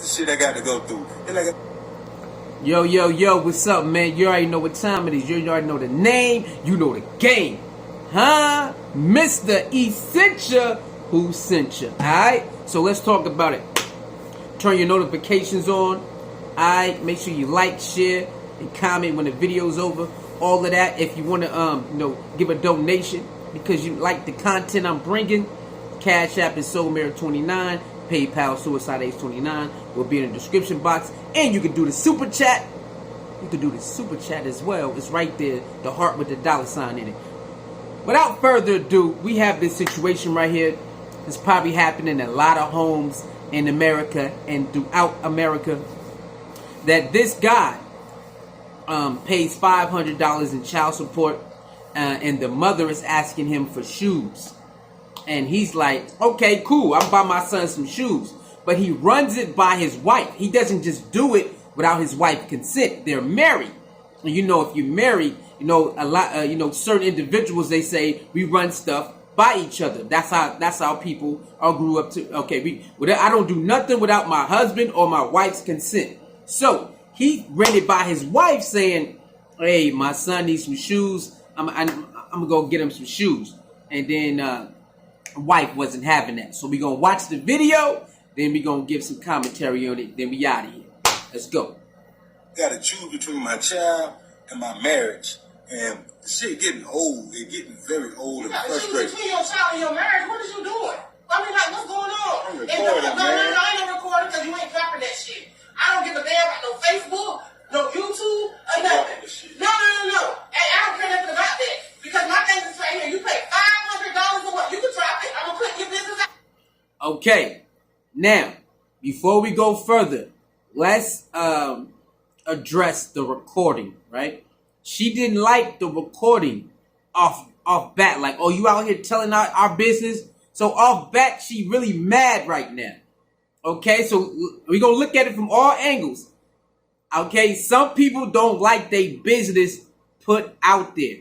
shit I got to go through. Yo, yo, yo, what's up, man? You already know what time it is. You already know the name. You know the game. Huh? Mr. Essential, who sent you? Alright? So let's talk about it. Turn your notifications on. Alright? Make sure you like, share, and comment when the video's over. All of that. If you want to, give a donation because you like the content I'm bringing, Cash App is SoulMare29. PayPal Suicide Ace 29 will be in the description box, and you can do the super chat. You can do the super chat as well. It's right there, the heart with the $sign in it. Without further ado, we have this situation right here. It's probably happening in a lot of homes in America and throughout America. That this guy pays $500 in child support, and the mother is asking him for shoes. And he's like, okay, cool, I'll buy my son some shoes. But he runs it by his wife. He doesn't just do it without his wife's consent. They're married. And if you're married, a lot, certain individuals, they say we run stuff by each other. That's how people all grew up to. Okay, I don't do nothing without my husband or my wife's consent. So he ran it by his wife saying, hey, my son needs some shoes. I'm gonna go get him some shoes. And then, wife wasn't having that. So we're going to watch the video, then we're going to give some commentary on it, then we out of here. Let's go. Got to choose between my child and my marriage. And the shit getting old. It's getting very old and frustrating. Choose between your child and your marriage. What is you doing? I mean, like, what's going on? I'm recording, no, I ain't no recording because you ain't dropping that shit. I don't give a damn about no Facebook, no YouTube, or nothing. No. Hey, I don't care nothing about that. Because my thing is right here. You pay $500 a month. You can drop it. I'm going to put your business out. Okay. Now, before we go further, let's address the recording, right? She didn't like the recording off bat. Like, oh, you out here telling our business? So off bat, she really mad right now. Okay, so we're going to look at it from all angles. Okay, some people don't like their business put out there.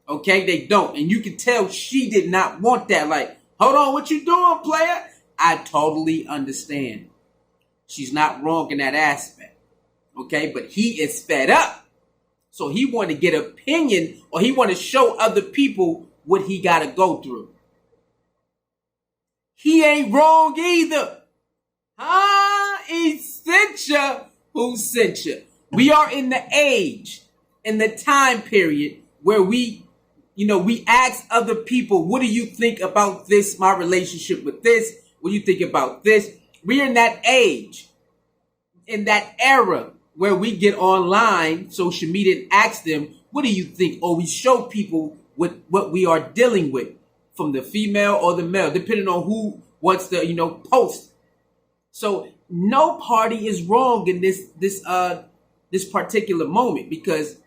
Okay, they don't. And you can tell she did not want that. Like, hold on, what you doing, player? I totally understand. She's not wrong in that aspect. Okay, but he is fed up. So he want to get opinion, or he want to show other people what he got to go through. He ain't wrong either. Huh? He sent you. Who sent you? We are in the age, in the time period where we ask other people, what do you think about this, my relationship with this? What do you think about this? We're in that age, in that era where we get online, social media, and ask them, what do you think? Or we show people what we are dealing with, from the female or the male, depending on who wants to, post. So no party is wrong in this particular moment, because,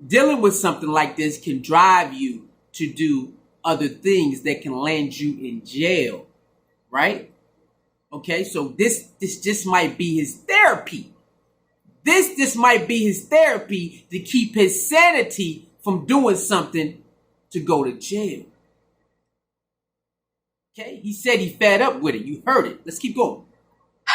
dealing with something like this can drive you to do other things that can land you in jail, right? Okay, so this just might be his therapy. This might be his therapy to keep his sanity from doing something to go to jail. Okay, he said he fed up with it. You heard it. Let's keep going.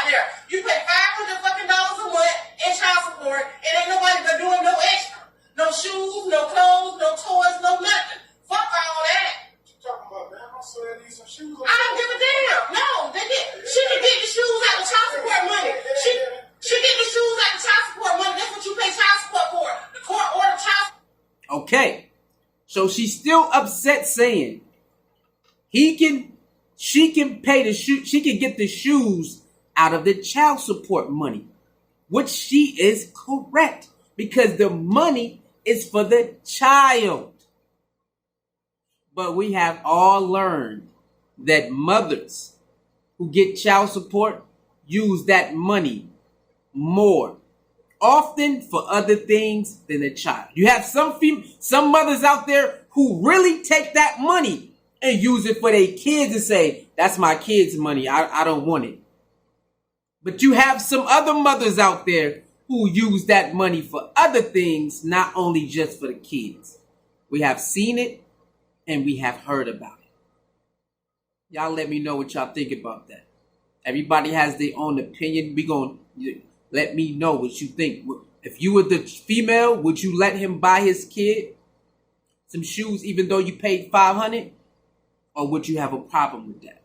There, you pay $500 a month in child support, and ain't nobody but doing no extra. No shoes, no clothes, no toys, no nothing. Fuck all that. Talking about, man, my son needs some shoes. I don't give a damn. No, she can get the shoes out of child support money. She get the shoes out of child support money. That's what you pay child support for. The court ordered child support. Okay, so she's still upset, saying she can pay the shoe. She can get the shoes out of the child support money, which she is correct, because the money is for the child. But we have all learned that mothers who get child support use that money more often for other things than the child. You have some mothers out there who really take that money and use it for their kids and say, that's my kid's money, I don't want it. But you have some other mothers out there who use that money for other things, not only just for the kids. We have seen it and we have heard about it. Y'all let me know what y'all think about that. Everybody has their own opinion. We gonna let me know what you think. If you were the female, would you let him buy his kid some shoes even though you paid $500? Or would you have a problem with that?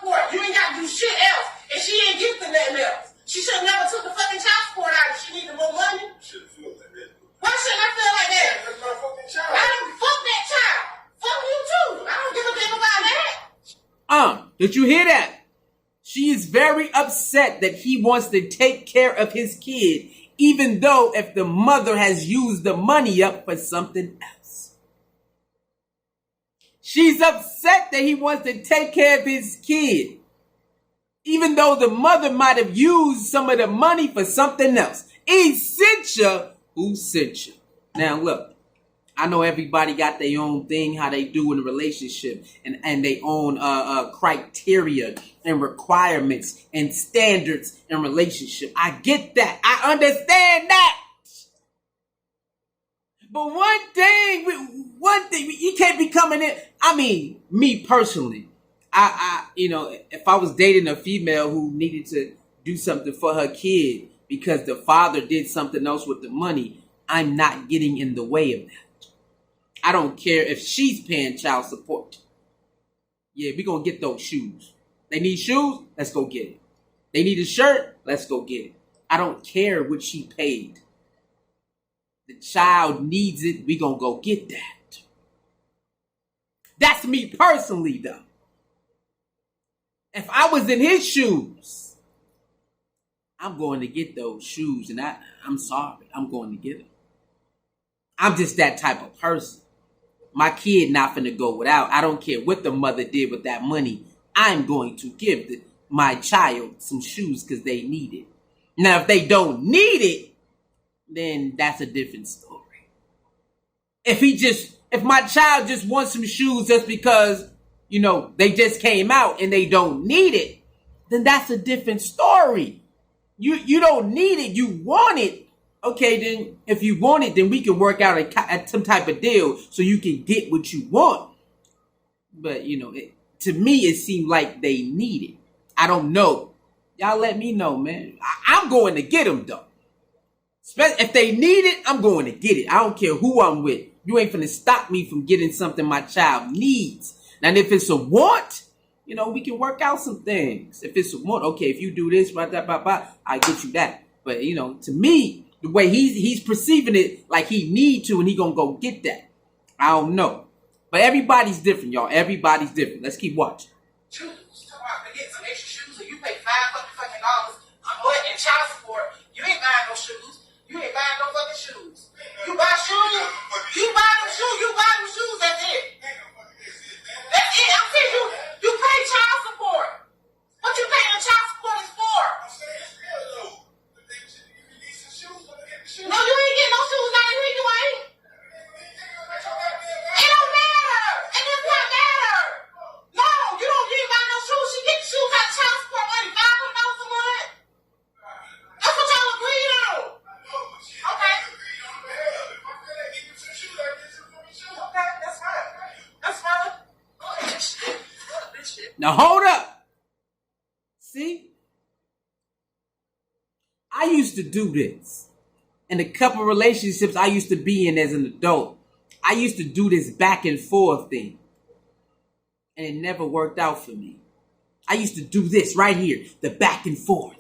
You ain't got to do shit else. And she ain't gifting nothing else. She should have never took the fucking child support out if she needed more money. Shouldn't feel like that. Why shouldn't I feel like that? That's my fucking child. I don't fuck that child. Fuck you too. I don't give a damn about that. Did you hear that? She is very upset that he wants to take care of his kid, even though if the mother has used the money up for something else. She's upset that he wants to take care of his kid, even though the mother might have used some of the money for something else. Essentia, who sent you? Now look, I know everybody got their own thing, how they do in a relationship, and their own criteria and requirements and standards in relationship. I get that. I understand that. But one thing, you can't be coming in. I mean, me personally, if I was dating a female who needed to do something for her kid because the father did something else with the money, I'm not getting in the way of that. I don't care if she's paying child support. Yeah, we gonna get those shoes. They need shoes? Let's go get it. They need a shirt? Let's go get it. I don't care what she paid. The child needs it. We gonna go get that. That's me personally, though. If I was in his shoes, I'm going to get those shoes, and I'm sorry, I'm going to get them. I'm just that type of person. My kid not finna go without. I don't care what the mother did with that money. I'm going to give my child some shoes because they need it. Now, if they don't need it, then that's a different story. If my child just wants some shoes just because, they just came out and they don't need it, then that's a different story. You don't need it. You want it. Okay, then if you want it, then we can work out some type of deal so you can get what you want. But, to me, it seemed like they need it. I don't know. Y'all let me know, man. I'm going to get them, though. If they need it, I'm going to get it. I don't care who I'm with. You ain't finna stop me from getting something my child needs. Now, if it's a want, we can work out some things. If it's a want, okay, if you do this, I get you that. But, to me, the way he's perceiving it, like he need to, and he gonna go get that. I don't know. But everybody's different, y'all. Everybody's different. Let's keep watching. Shoes. Talk about to get some extra shoes, and you pay $500 a month in child support. You ain't buying no shoes. You ain't buying no fucking shoes. You buy shoes. You buy them shoes. You buy them shoes. That's it. That's it. I'm saying you pay child support. What you paying the child support is for? No, you ain't getting no shoes out of here, you ain't. It don't matter. It does not matter. No, you ain't buying no shoes. She get the shoes out of child support money, $500 a month. That's what y'all agreed on. Okay. Okay, that's fine. That's fine. Now hold up. See? I used to do this. In a couple relationships I used to be in as an adult, I used to do this back and forth thing. And it never worked out for me. I used to do this right here, the back and forth.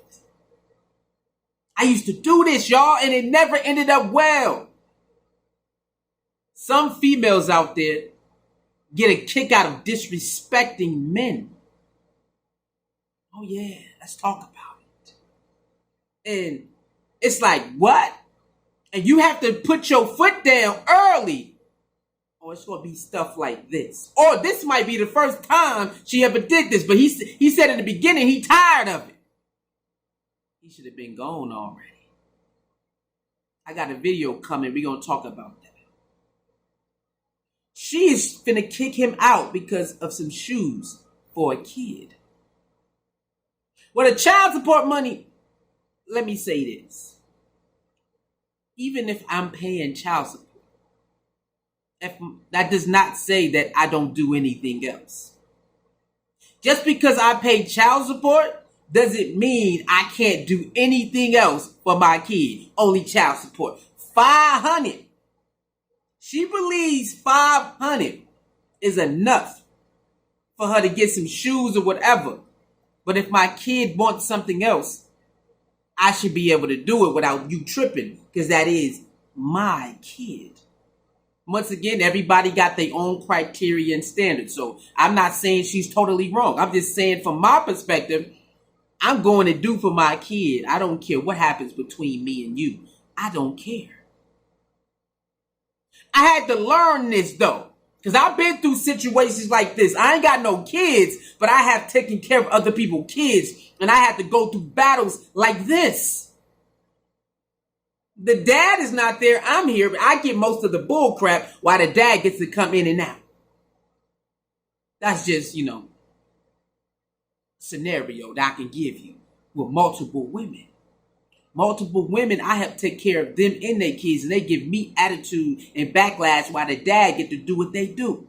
I used to do this, y'all, and it never ended up well. Some females out there get a kick out of disrespecting men. Oh yeah, let's talk about it. And it's like, what? And you have to put your foot down early. Or it's going to be stuff like this. Or this might be the first time she ever did this. But he said in the beginning he tired of it. He should have been gone already. I got a video coming. We're going to talk about that. She is finna kick him out because of some shoes for a kid. Well, the child support money, let me say this. Even if I'm paying child support, that does not say that I don't do anything else. Just because I pay child support doesn't mean I can't do anything else for my kid. Only child support. $500. She believes $500 is enough for her to get some shoes or whatever. But if my kid wants something else, I should be able to do it without you tripping, because that is my kid. Once again, everybody got their own criteria and standards. So I'm not saying she's totally wrong. I'm just saying from my perspective, I'm going to do for my kid. I don't care what happens between me and you. I don't care. I had to learn this though, because I've been through situations like this. I ain't got no kids, but I have taken care of other people's kids, and I had to go through battles like this. The dad is not there. I'm here, but I get most of the bull crap while the dad gets to come in and out. That's just, scenario that I can give you with multiple women. Multiple women, I have to take care of them and their kids, and they give me attitude and backlash while the dad get to do what they do.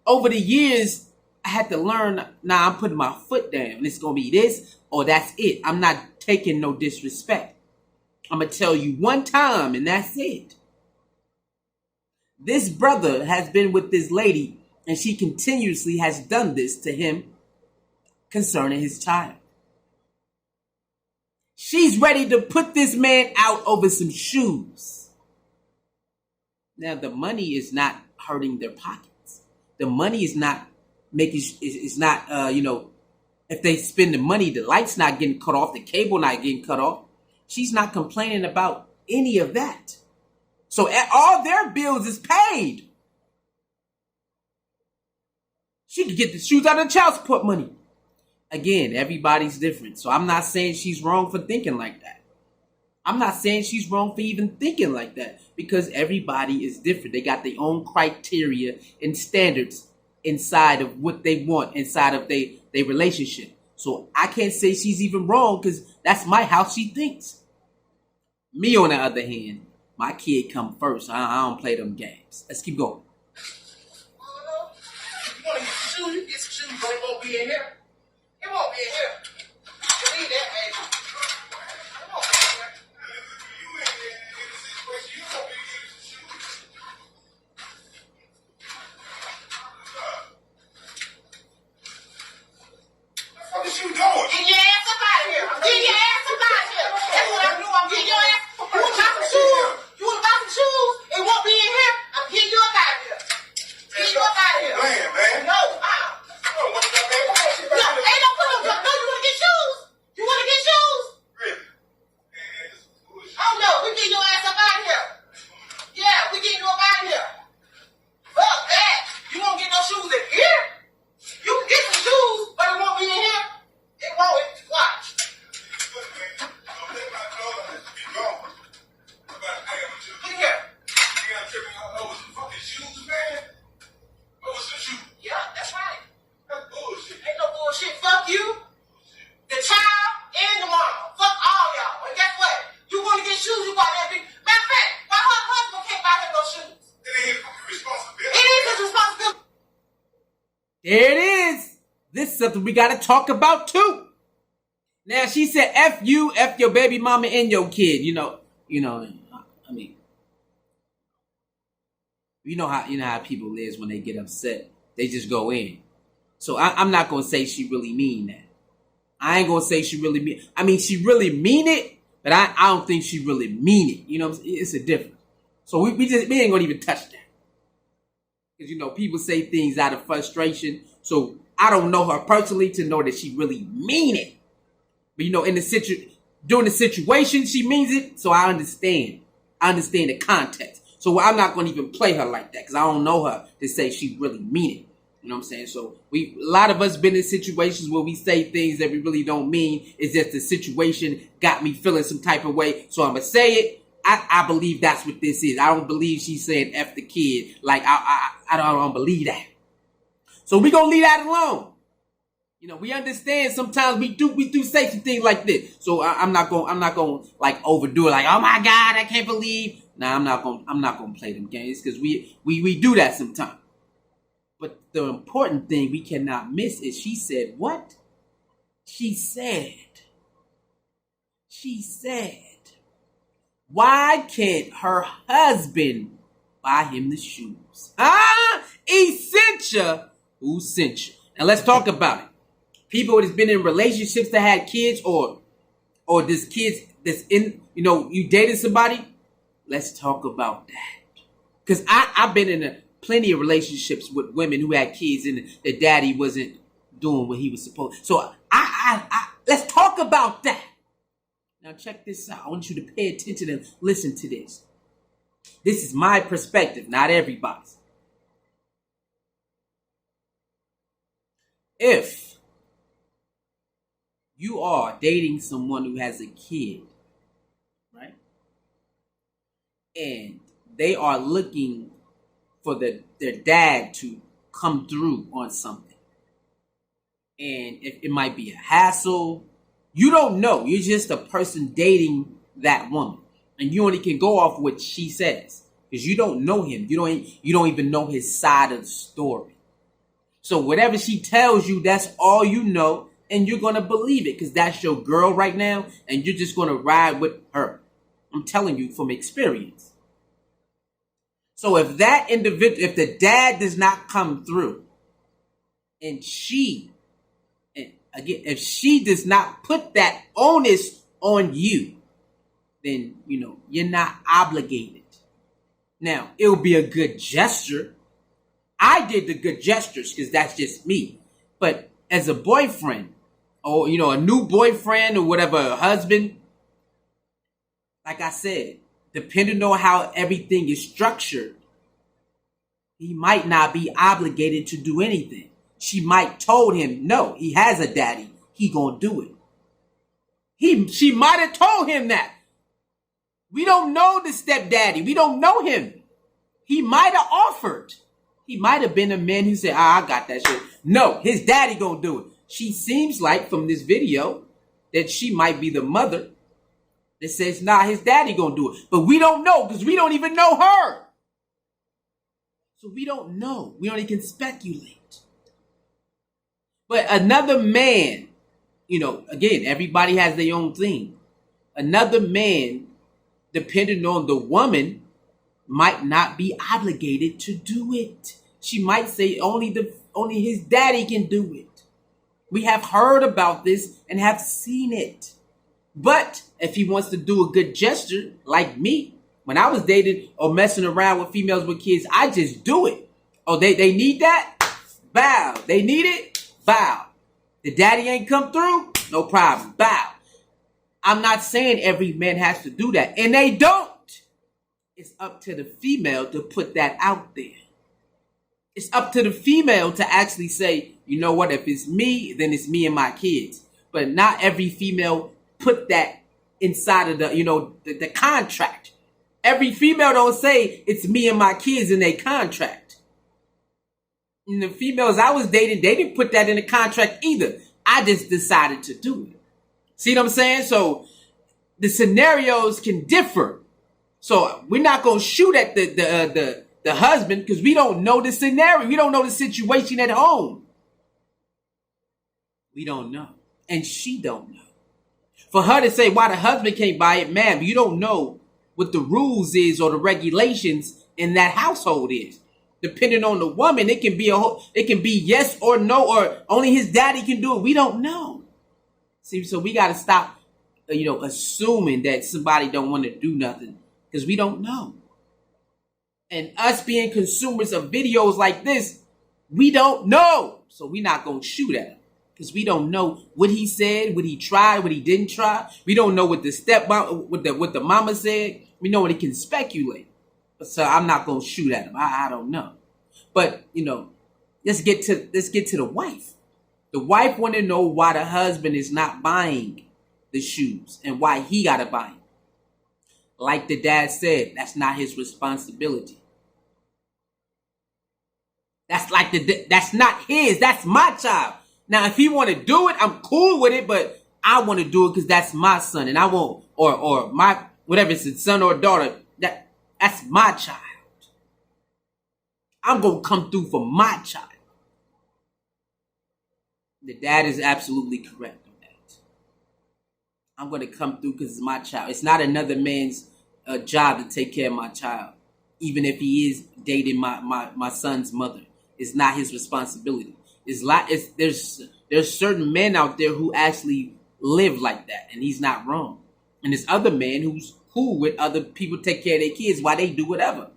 Over the years, I had to learn, now I'm putting my foot down. It's going to be this or that's it. I'm not taking no disrespect. I'm going to tell you one time and that's it. This brother has been with this lady and she continuously has done this to him concerning his child. She's ready to put this man out over some shoes. Now, the money is not hurting their pockets. The money is not if they spend the money, the light's not getting cut off, the cable not getting cut off. She's not complaining about any of that. So all their bills is paid. She could get the shoes out of the child support money. Again, everybody's different. So I'm not saying she's wrong for thinking like that. I'm not saying she's wrong for even thinking like that, because everybody is different. They got their own criteria and standards inside of what they want, inside of their relationship. So I can't say she's even wrong, because that's how she thinks. Me, on the other hand, my kid come first. I don't play them games. Let's keep going. You want to get some shoes? You get some shoes, but it won't be in here. It won't be in here. You need that, baby. It won't be in here. You ain't in this situation. You won't be getting some shoes. Where the fuck is you going? Get your ass up out of here. Get your ass up out of here. That's what I'm doing. I'm getting your ass. You want to buy some shoes? You want to buy some shoes? It won't be in here. I'm getting you up out of here. Get you up out of here. Man. No, no, ain't no put no. No, you want to get shoes? You want to get shoes? Really? Oh no, we getting your ass up out of here. Yeah, we getting you up out of here. Fuck that. You won't get no shoes in here. You can get some shoes, but it won't be in here. It won't. Watch. Look here. You gotta trip me over some fucking shoes, man. Over some shoes. Yeah, that's right. That's bullshit. Ain't no bullshit. Fuck you, the child, and the mom. Fuck all y'all. And guess what? You want to get shoes, you buy that big. Matter of fact, my husband can't buy him no shoes. It ain't his fucking responsibility. It is his responsibility. There it is. This is something we got to talk about too. Now, she said, F you, F your baby mama and your kid. You know how people is when they get upset. They just go in. So I'm not going to say she really mean that. I ain't going to say she really mean. I mean, she really mean it, but I don't think she really mean it. You know what I'm saying? It's a difference. So we ain't going to even touch that. Because, people say things out of frustration. So I don't know her personally to know that she really mean it. But, during the situation, she means it. So I understand. I understand the context. So I'm not going to even play her like that, because I don't know her to say she really mean it. You know what I'm saying? So a lot of us been in situations where we say things that we really don't mean. It's just the situation got me feeling some type of way. So I'm going to say it. I believe that's what this is. I don't believe she's saying F the kid. Like, I don't believe that. So we going to leave that alone. We understand sometimes we do say some things like this. So I'm not going like overdo it. Like, oh my God, I can't believe. Nah, I'm not going to play them games, because we do that sometimes. But the important thing we cannot miss is she said what? She said, why can't her husband buy him the shoes? Essentia, who sent you? Now let's talk about it. People that's been in relationships that had kids or this kids that's in, you dated somebody. Let's talk about that. Because I've been in plenty of relationships with women who had kids and the daddy wasn't doing what he was supposed. So let's talk about that. Now check this out. I want you to pay attention and listen to this. This is my perspective, not everybody's. If you are dating someone who has a kid, right? And they are looking for their dad to come through on something. And it might be a hassle. You don't know. You're just a person dating that woman. And you only can go off what she says. Because you don't know him. You don't even know his side of the story. So whatever she tells you, that's all you know. And you're going to believe it. Because that's your girl right now. And you're just going to ride with her. I'm telling you from experience. So if that individual, if the dad does not come through, and if she does not put that onus on you, then, you're not obligated. Now, it'll be a good gesture. I did the good gestures because that's just me. But as a boyfriend, or, a new boyfriend or whatever, a husband, like I said, depending on how everything is structured, he might not be obligated to do anything. She might told him, no, he has a daddy. He gonna do it. She might have told him that. We don't know the stepdaddy. We don't know him. He might have offered. He might have been a man who said, I got that shit. No, his daddy gonna do it. She seems like from this video that she might be the mother that says, nah, his daddy gonna do it. But we don't know because we don't even know her. So we don't know. We only can speculate. But another man, again, everybody has their own thing. Another man, depending on the woman, might not be obligated to do it. She might say only his daddy can do it. We have heard about this and have seen it. But if he wants to do a good gesture, like me, when I was dating or messing around with females with kids, I just do it. Oh, they need that? Bow. They need it? Bow. The daddy ain't come through? No problem. Bow. I'm not saying every man has to do that. And they don't. It's up to the female to put that out there. It's up to the female to actually say, you know what, if it's me, then it's me and my kids. But not every female put that inside of the contract. Every female don't say it's me and my kids in their contract. And the females I was dating, they didn't put that in the contract either. I just decided to do it. See what I'm saying? So the scenarios can differ. So we're not going to shoot at the husband because we don't know the scenario. We don't know the situation at home. We don't know. And she don't know. For her to say why the husband can't buy it, ma'am, you don't know what the rules is or the regulations in that household is. Depending on the woman, it can be yes or no, or only his daddy can do it. We don't know. See, so we got to stop, assuming that somebody don't want to do nothing because we don't know. And us being consumers of videos like this, we don't know. So we're not going to shoot at him because we don't know what he said, what he tried, what he didn't try. We don't know what the stepmom, what the mama said. We know what he can speculate. So I'm not going to shoot at him. I don't know. But, let's get to the wife. The wife want to know why the husband is not buying the shoes and why he got to buy them. Like the dad said, that's not his responsibility. That's not his. That's my child. Now, if he want to do it, I'm cool with it, but I want to do it because that's my son, and I won't, or my, whatever it's a son or daughter, that's my child. I'm going to come through for my child. The dad is absolutely correct on that. I'm going to come through because it's my child. It's not another man's job to take care of my child, even if he is dating my son's mother. It's not his responsibility. There's certain men out there who actually live like that, and he's not wrong. And there's other men who's cool with other people take care of their kids while they do whatever.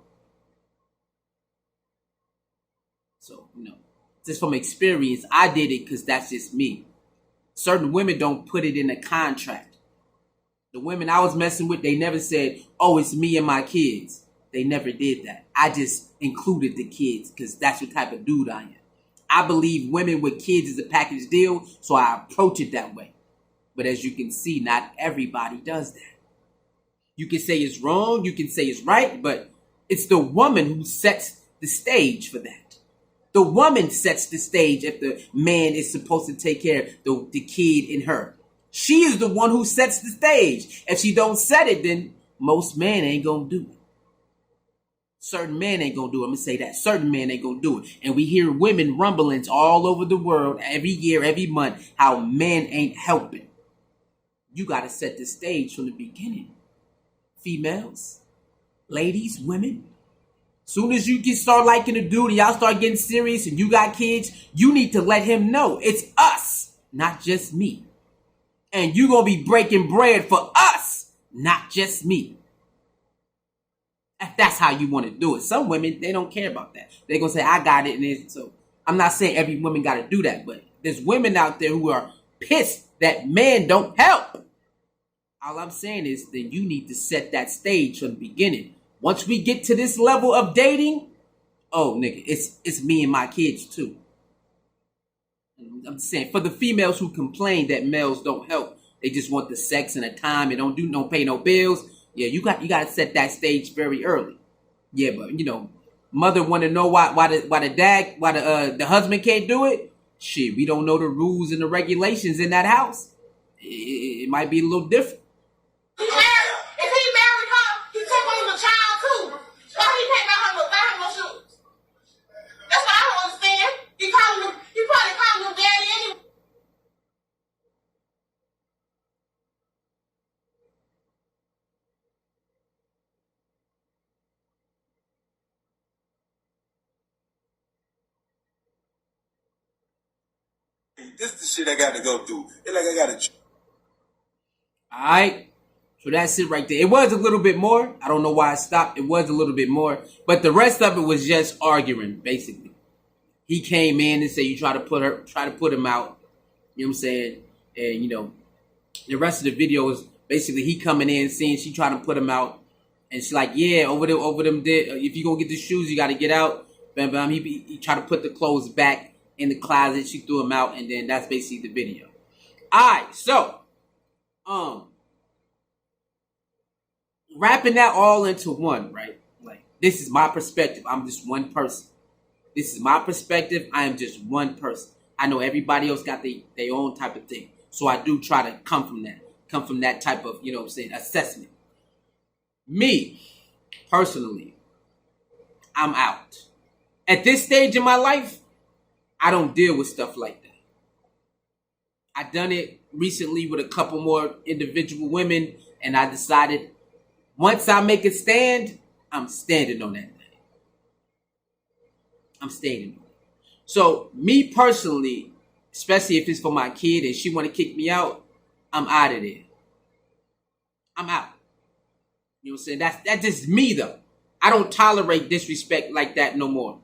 So, just from experience, I did it because that's just me. Certain women don't put it in a contract. The women I was messing with, they never said, oh, it's me and my kids. They never did that. I just included the kids because that's the type of dude I am. I believe women with kids is a package deal, so I approach it that way. But as you can see, not everybody does that. You can say it's wrong, you can say it's right, but it's the woman who sets the stage for that. The woman sets the stage if the man is supposed to take care of the kid in her. She is the one who sets the stage. If she don't set it, then most men ain't gonna do it. Certain men ain't gonna do it. I'm gonna say that. Certain men ain't gonna do it. And we hear women rumblings all over the world every year, every month, how men ain't helping. You gotta set the stage from the beginning. Females, ladies, women. Soon as you start liking a dude and y'all start getting serious and you got kids, you need to let him know it's us, not just me. And you gonna be breaking bread for us, not just me. If that's how you want to do it. Some women, they don't care about that. They're going to say, I got it. And so I'm not saying every woman got to do that, but there's women out there who are pissed that men don't help. All I'm saying is that you need to set that stage from the beginning. Once we get to this level of dating, oh, nigga, it's me and my kids too. I'm saying for the females who complain that males don't help, they just want the sex and the time and don't pay no bills. Yeah, you got to set that stage very early. Yeah, but mother want to know why the husband can't do it. Shit, we don't know the rules and the regulations in that house. It might be a little different. If he married her, he took on the child too. Why he can't buy her no shoes? That's what I don't understand. He probably calling him daddy anyway. This is the shit I got to go through. It's like I got to. All right. So that's it right there. It was a little bit more. I don't know why I stopped. It was a little bit more. But the rest of it was just arguing, basically. He came in and said you try to put him out. You know what I'm saying? And, the rest of the video is basically he coming in, seeing she trying to put him out. And she's like, yeah, over them, if you going to get the shoes, you got to get out. Bam, bam. He tried to put the clothes back in the closet. She threw him out. And then that's basically the video. All right. So, wrapping that all into one, right? Like, this is my perspective. I'm just one person. This is my perspective. I am just one person. I know everybody else got their own type of thing. So I do try to come from that type of, assessment. Me, personally, I'm out. At this stage in my life, I don't deal with stuff like that. I done it recently with a couple more individual women, and I decided once I make a stand, I'm standing on that thing. I'm standing on it. So me personally, especially if it's for my kid and she want to kick me out, I'm out of there. I'm out. You know what I'm saying? That's just me though. I don't tolerate disrespect like that no more.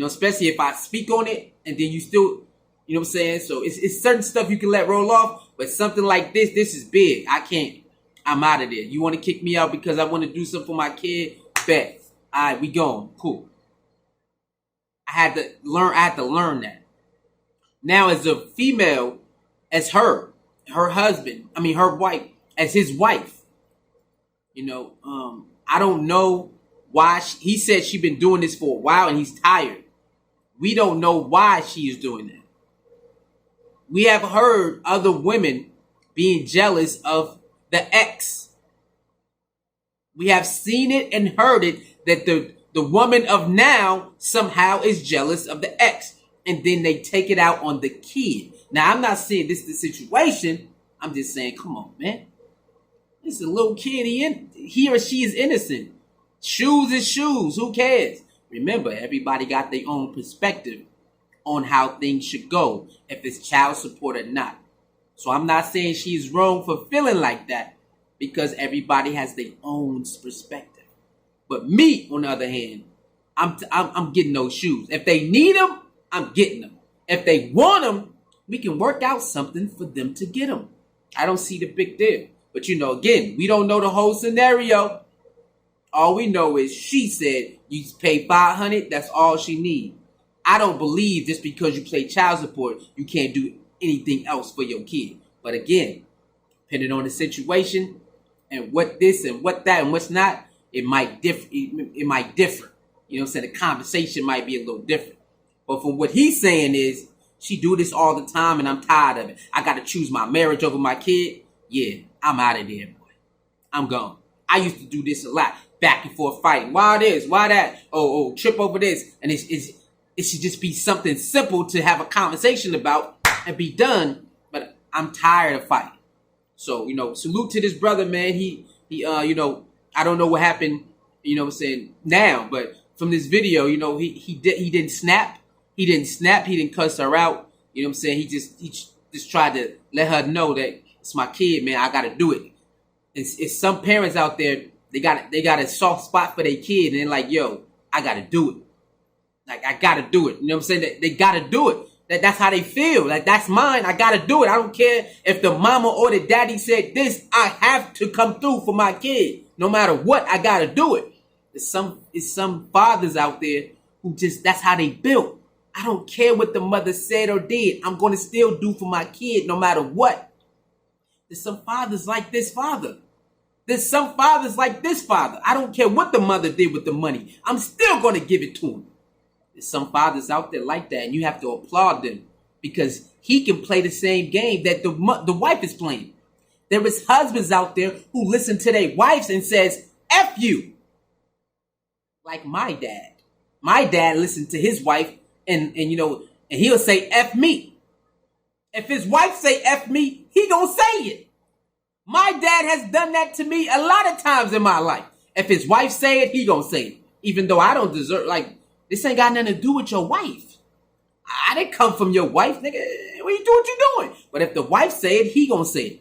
Especially if I speak on it and then you still, you know what I'm saying? So it's certain stuff you can let roll off, but something like this is big. I can't. I'm out of there. You want to kick me out because I want to do something for my kid? Bet. All right, we going. Cool. I had to learn that. Now, as a female, as her wife, as his wife, I don't know why he said she's been doing this for a while and he's tired. We don't know why she is doing that. We have heard other women being jealous of the ex. We have seen it and heard it that the woman of now somehow is jealous of the ex. And then they take it out on the kid. Now, I'm not saying this is the situation. I'm just saying, come on, man. This is a little kid. He or she is innocent. Shoes is shoes. Who cares? Remember, everybody got their own perspective on how things should go, if it's child support or not. So I'm not saying she's wrong for feeling like that, because everybody has their own perspective. But me, on the other hand, I'm getting those shoes. If they need them, I'm getting them. If they want them, we can work out something for them to get them. I don't see the big deal. But again, we don't know the whole scenario. All we know is she said you pay $500. That's all she needs. I don't believe just because you pay child support, you can't do anything else for your kid. But again, depending on the situation and what this and what that and what's not, it might differ. It might differ. You know what I'm saying? The conversation might be a little different. But from what he's saying is, she do this all the time and I'm tired of it. I got to choose my marriage over my kid. Yeah, I'm out of there, boy. I'm gone. I used to do this a lot. Back and forth fighting. Why this? Why that? Oh, trip over this. And it should just be something simple to have a conversation about and be done. But I'm tired of fighting. So, salute to this brother, man. He I don't know what happened, now. But from this video, he didn't snap. He didn't snap. He didn't cuss her out. You know what I'm saying? He just tried to let her know that it's my kid, man. I got to do it. It's some parents out there, they got a soft spot for their kid. And they're like, yo, I got to do it. Like, I got to do it. You know what I'm saying? They got to do it. That's how they feel. Like, that's mine. I got to do it. I don't care if the mama or the daddy said this. I have to come through for my kid. No matter what, I got to do it. It's some fathers out there who that's how they built. I don't care what the mother said or did. I'm going to still do for my kid no matter what. There's some fathers like this father. There's some fathers like this father. I don't care what the mother did with the money. I'm still going to give it to him. There's some fathers out there like that, and you have to applaud them because he can play the same game that the wife is playing. There is husbands out there who listen to their wives and says, F you. Like my dad. My dad listened to his wife and he'll say F me. If his wife say F me, he gonna say it. My dad has done that to me a lot of times in my life. If his wife say it, he gonna say it. Even though I don't deserve, this ain't got nothing to do with your wife. I didn't come from your wife, nigga. What you doing? But if the wife say it, he gonna say it.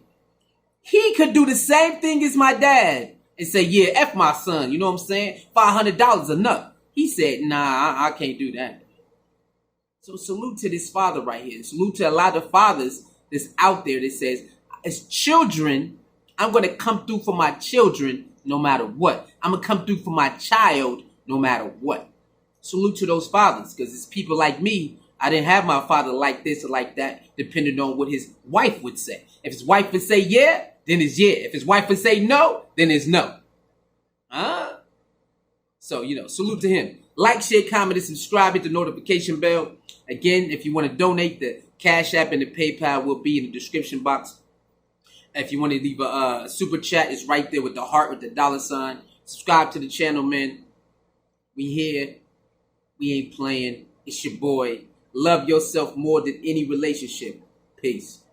He could do the same thing as my dad and say, yeah, F my son. You know what I'm saying? $500 enough. He said, nah, I can't do that. So salute to this father right here. Salute to a lot of fathers that's out there that says, as children, I'm going to come through for my children no matter what. I'm going to come through for my child no matter what. Salute to those fathers, because it's people like me. I didn't have my father like this or like that, depending on what his wife would say. If his wife would say yeah, then it's yeah. If his wife would say no, then it's no. So, salute to him. Like, share, comment, and subscribe. Hit the notification bell. Again, if you want to donate, the Cash App and the PayPal will be in the description box. If you want to leave a super chat, it's right there with the heart with the $. Subscribe to the channel, man. We here. We ain't playing. It's your boy. Love yourself more than any relationship. Peace.